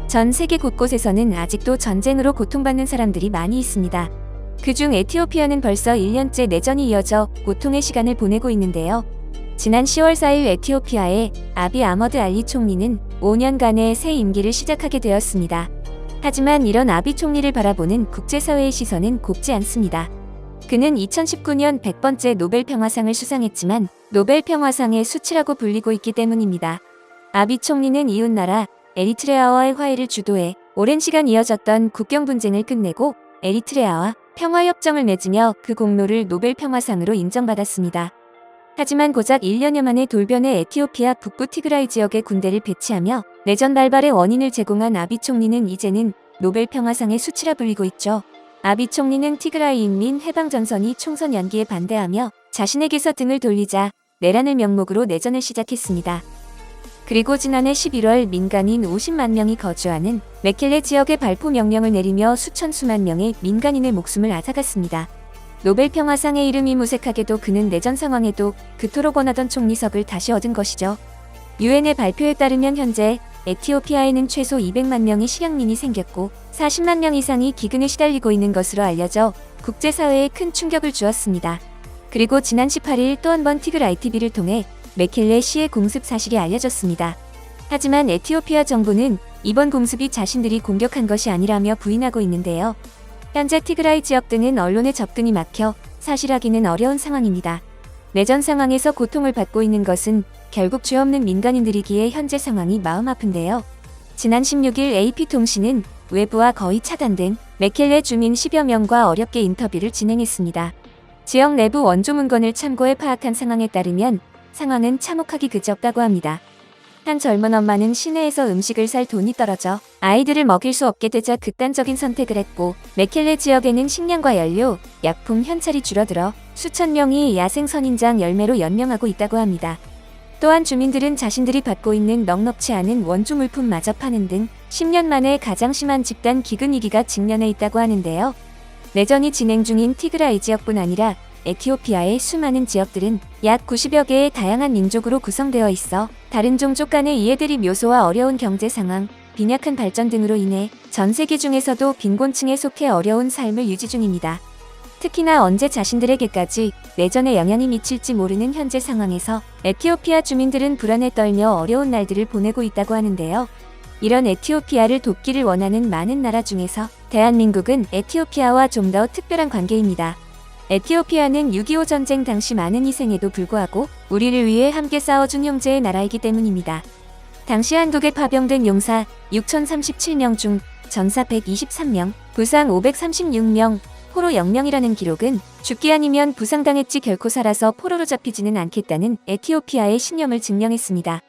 전 세계 곳곳에서는 아직도 전쟁으로 고통받는 사람들이 많이 있습니다. 그중 에티오피아는 벌써 1년째 내전이 이어져 고통의 시간을 보내고 있는데요. 지난 10월 4일 에티오피아의 아비 아머드 알리 총리는 5년간의 새 임기를 시작하게 되었습니다. 하지만 이런 아비 총리를 바라보는 국제사회의 시선은 곱지 않습니다. 그는 2019년 100번째 노벨 평화상을 수상했지만 노벨 평화상의 수치라고 불리고 있기 때문입니다. 아비 총리는 이웃나라 에리트레아와의 화해를 주도해 오랜 시간 이어졌던 국경 분쟁을 끝내고 에리트레아와 평화협정을 맺으며 그 공로를 노벨 평화상으로 인정받았습니다. 하지만 고작 1년여 만에 돌변해 에티오피아 북부 티그라이 지역에 군대를 배치하며 내전 발발의 원인을 제공한 아비 총리는 이제는 노벨 평화상의 수치라 불리고 있죠. 아비 총리는 티그라이 인민 해방전선이 총선 연기에 반대하며 자신에게서 등을 돌리자 내란을 명목으로 내전을 시작했습니다. 그리고 지난해 11월 민간인 50만 명이 거주하는 메켈레 지역에 발포 명령을 내리며 수천 수만 명의 민간인의 목숨을 앗아갔습니다. 노벨 평화상의 이름이 무색하게도 그는 내전 상황에도 그토록 원하던 총리석을 다시 얻은 것이죠. 유엔의 발표에 따르면 현재 에티오피아에는 최소 200만 명의 실향민이 생겼고 40만 명 이상이 기근에 시달리고 있는 것으로 알려져 국제사회에 큰 충격을 주었습니다. 그리고 지난 18일 또 한 번 티그라이 TV를 통해 메켈레 시의 공습 사실이 알려졌습니다. 하지만 에티오피아 정부는 이번 공습이 자신들이 공격한 것이 아니라며 부인하고 있는데요. 현재 티그라이 지역 등은 언론의 접근이 막혀 사실하기는 어려운 상황입니다. 내전 상황에서 고통을 받고 있는 것은 결국 죄 없는 민간인들이기에 현재 상황이 마음 아픈데요. 지난 16일 AP통신은 외부와 거의 차단된 메켈레 주민 10여 명과 어렵게 인터뷰를 진행했습니다. 지역 내부 원조 문건을 참고해 파악한 상황에 따르면 상황은 참혹하기 그지없다고 합니다. 한 젊은 엄마는 시내에서 음식을 살 돈이 떨어져 아이들을 먹일 수 없게 되자 극단적인 선택을 했고 메켈레 지역에는 식량과 연료, 약품, 현찰이 줄어들어 수천 명이 야생 선인장 열매로 연명하고 있다고 합니다. 또한 주민들은 자신들이 받고 있는 넉넉치 않은 원주 물품마저 파는 등 10년 만에 가장 심한 집단 기근 위기가 직면해 있다고 하는데요. 내전이 진행 중인 티그라이 지역뿐 아니라 에티오피아의 수많은 지역들은 약 90여 개의 다양한 민족으로 구성되어 있어 다른 종족 간의 이해들이 묘소와 어려운 경제 상황, 빈약한 발전 등으로 인해 전 세계 중에서도 빈곤층에 속해 어려운 삶을 유지 중입니다. 특히나 언제 자신들에게까지 내전의 영향이 미칠지 모르는 현재 상황에서 에티오피아 주민들은 불안에 떨며 어려운 날들을 보내고 있다고 하는데요. 이런 에티오피아를 돕기를 원하는 많은 나라 중에서 대한민국은 에티오피아와 좀 더 특별한 관계입니다. 에티오피아는 6.25 전쟁 당시 많은 희생에도 불구하고 우리를 위해 함께 싸워준 형제의 나라이기 때문입니다. 당시 한국에 파병된 용사 6,037명 중 전사 123명, 부상 536명, 포로 0명이라는 기록은 죽기 아니면 부상당했지 결코 살아서 포로로 잡히지는 않겠다는 에티오피아의 신념을 증명했습니다.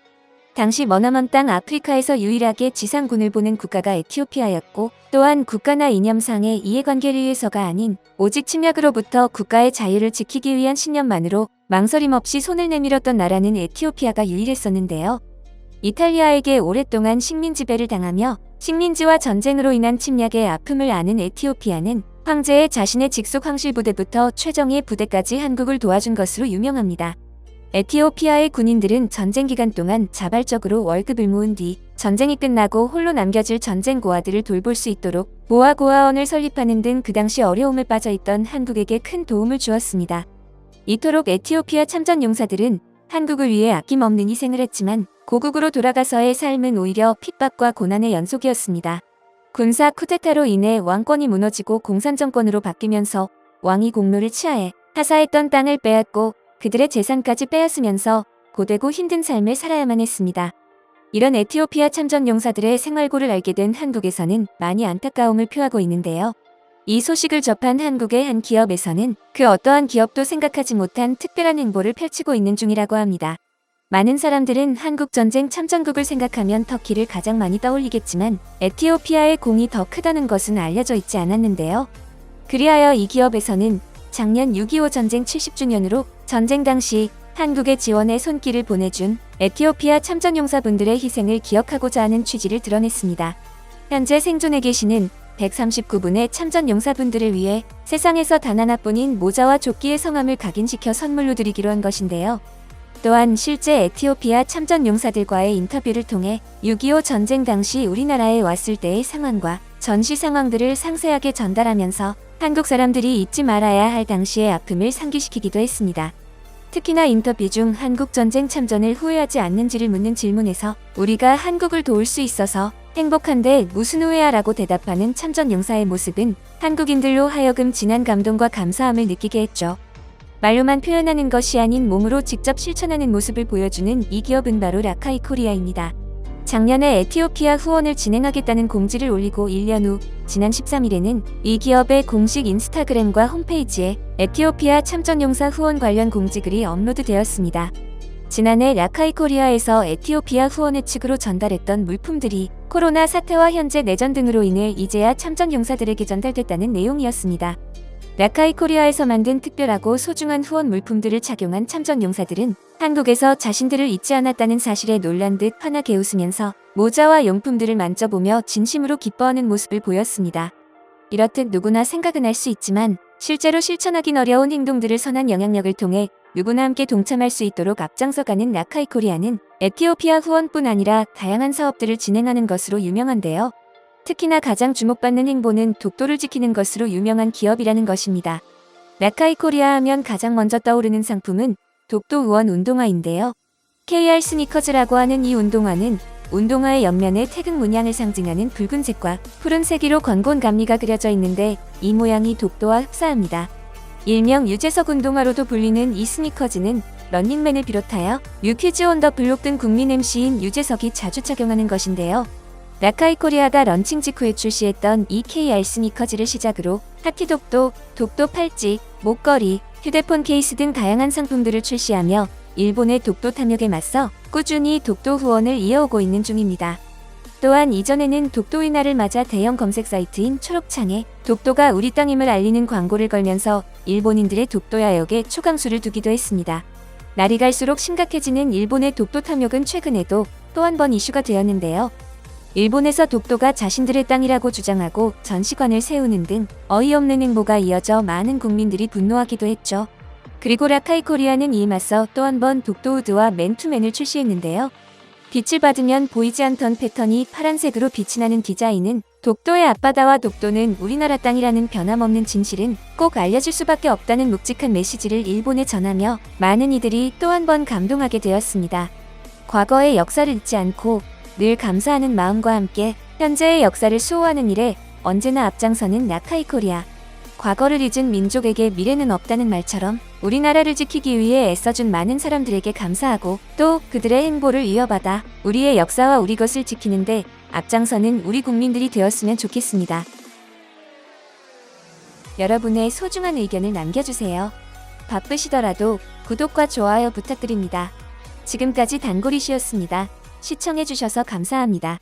당시 머나먼 땅 아프리카에서 유일하게 지상군을 보낸 국가가 에티오피아였고 또한 국가나 이념상의 이해관계를 위해서가 아닌 오직 침략으로부터 국가의 자유를 지키기 위한 신념만으로 망설임 없이 손을 내밀었던 나라는 에티오피아가 유일했었는데요. 이탈리아에게 오랫동안 식민 지배를 당하며 식민지와 전쟁으로 인한 침략의 아픔을 아는 에티오피아는 황제의 자신의 직속 황실 부대부터 최정예 부대까지 한국을 도와준 것으로 유명합니다. 에티오피아의 군인들은 전쟁 기간 동안 자발적으로 월급을 모은 뒤 전쟁이 끝나고 홀로 남겨질 전쟁 고아들을 돌볼 수 있도록 모아고아원을 설립하는 등 그 당시 어려움을 빠져있던 한국에게 큰 도움을 주었습니다. 이토록 에티오피아 참전 용사들은 한국을 위해 아낌없는 희생을 했지만 고국으로 돌아가서의 삶은 오히려 핍박과 고난의 연속이었습니다. 군사 쿠데타로 인해 왕권이 무너지고 공산정권으로 바뀌면서 왕이 공로를 취하해 하사했던 땅을 빼앗고 그들의 재산까지 빼앗으면서 고되고 힘든 삶을 살아야만 했습니다. 이런 에티오피아 참전 용사들의 생활고를 알게 된 한국에서는 많이 안타까움을 표하고 있는데요. 이 소식을 접한 한국의 한 기업에서는 그 어떠한 기업도 생각하지 못한 특별한 행보를 펼치고 있는 중이라고 합니다. 많은 사람들은 한국전쟁 참전국을 생각하면 터키를 가장 많이 떠올리겠지만 에티오피아의 공이 더 크다는 것은 알려져 있지 않았는데요. 그리하여 이 기업에서는 작년 6.25 전쟁 70주년으로 전쟁 당시 한국의 지원에 손길을 보내준 에티오피아 참전용사분들의 희생을 기억하고자 하는 취지를 드러냈습니다. 현재 생존해 계시는 139분의 참전용사분들을 위해 세상에서 단 하나뿐인 모자와 조끼의 성함을 각인시켜 선물로 드리기로 한 것인데요. 또한 실제 에티오피아 참전 용사들과의 인터뷰를 통해 6.25 전쟁 당시 우리나라에 왔을 때의 상황과 전시 상황들을 상세하게 전달하면서 한국 사람들이 잊지 말아야 할 당시의 아픔을 상기시키기도 했습니다. 특히나 인터뷰 중 한국 전쟁 참전을 후회하지 않는지를 묻는 질문에서 우리가 한국을 도울 수 있어서 행복한데 무슨 후회야 라고 대답하는 참전 용사의 모습은 한국인들로 하여금 진한 감동과 감사함을 느끼게 했죠. 말로만 표현하는 것이 아닌 몸으로 직접 실천하는 모습을 보여주는 이 기업은 바로 라카이 코리아입니다. 작년에 에티오피아 후원을 진행하겠다는 공지를 올리고 1년 후 지난 13일에는 이 기업의 공식 인스타그램과 홈페이지에 에티오피아 참전용사 후원 관련 공지글이 업로드되었습니다. 지난해 라카이 코리아에서 에티오피아 후원회 측으로 전달했던 물품들이 코로나 사태와 현재 내전 등으로 인해 이제야 참전 용사들에게 전달됐다는 내용이었습니다. 라카이 코리아에서 만든 특별하고 소중한 후원 물품들을 착용한 참전 용사들은 한국에서 자신들을 잊지 않았다는 사실에 놀란 듯 환하게 웃으면서 모자와 용품들을 만져보며 진심으로 기뻐하는 모습을 보였습니다. 이렇듯 누구나 생각은 할 수 있지만 실제로 실천하긴 어려운 행동들을 선한 영향력을 통해 누구나 함께 동참할 수 있도록 앞장서가는 라카이 코리아는 에티오피아 후원뿐 아니라 다양한 사업들을 진행하는 것으로 유명한데요. 특히나 가장 주목받는 행보는 독도를 지키는 것으로 유명한 기업이라는 것입니다. 라카이 코리아 하면 가장 먼저 떠오르는 상품은 독도 의원 운동화인데요. KR 스니커즈라고 하는 이 운동화는 운동화의 옆면에 태극 문양을 상징하는 붉은색과 푸른색으로 건곤 감리가 그려져 있는데 이 모양이 독도와 흡사합니다. 일명 유재석 운동화로도 불리는 이 스니커즈는 런닝맨을 비롯하여 뉴키즈 온 더 블록 등 국민 MC인 유재석이 자주 착용하는 것인데요. 라카이 코리아가 런칭 직후에 출시했던 이 KR 스니커즈를 시작으로 하키독도, 독도 팔찌, 목걸이, 휴대폰 케이스 등 다양한 상품들을 출시하며 일본의 독도 탐욕에 맞서 꾸준히 독도 후원을 이어오고 있는 중입니다. 또한 이전에는 독도의 날을 맞아 대형 검색 사이트인 초록창에 독도가 우리 땅임을 알리는 광고를 걸면서 일본인들의 독도 야욕에 초강수를 두기도 했습니다. 날이 갈수록 심각해지는 일본의 독도 탐욕은 최근에도 또 한 번 이슈가 되었는데요. 일본에서 독도가 자신들의 땅이라고 주장하고 전시관을 세우는 등 어이없는 행보가 이어져 많은 국민들이 분노하기도 했죠. 그리고 라카이 코리아는 이에 맞서 또 한 번 독도 후드와 맨투맨을 출시했는데요. 빛을 받으면 보이지 않던 패턴이 파란색으로 빛이 나는 디자인은 독도의 앞바다와 독도는 우리나라 땅이라는 변함없는 진실은 꼭 알려질 수밖에 없다는 묵직한 메시지를 일본에 전하며 많은 이들이 또 한 번 감동하게 되었습니다. 과거의 역사를 잊지 않고 늘 감사하는 마음과 함께 현재의 역사를 수호하는 일에 언제나 앞장서는 라카이 코리아. 과거를 잊은 민족에게 미래는 없다는 말처럼 우리나라를 지키기 위해 애써준 많은 사람들에게 감사하고 또 그들의 행보를 이어받아 우리의 역사와 우리 것을 지키는데 앞장서는 우리 국민들이 되었으면 좋겠습니다. 여러분의 소중한 의견을 남겨주세요. 바쁘시더라도 구독과 좋아요 부탁드립니다. 지금까지 단골이시였습니다. 시청해주셔서 감사합니다.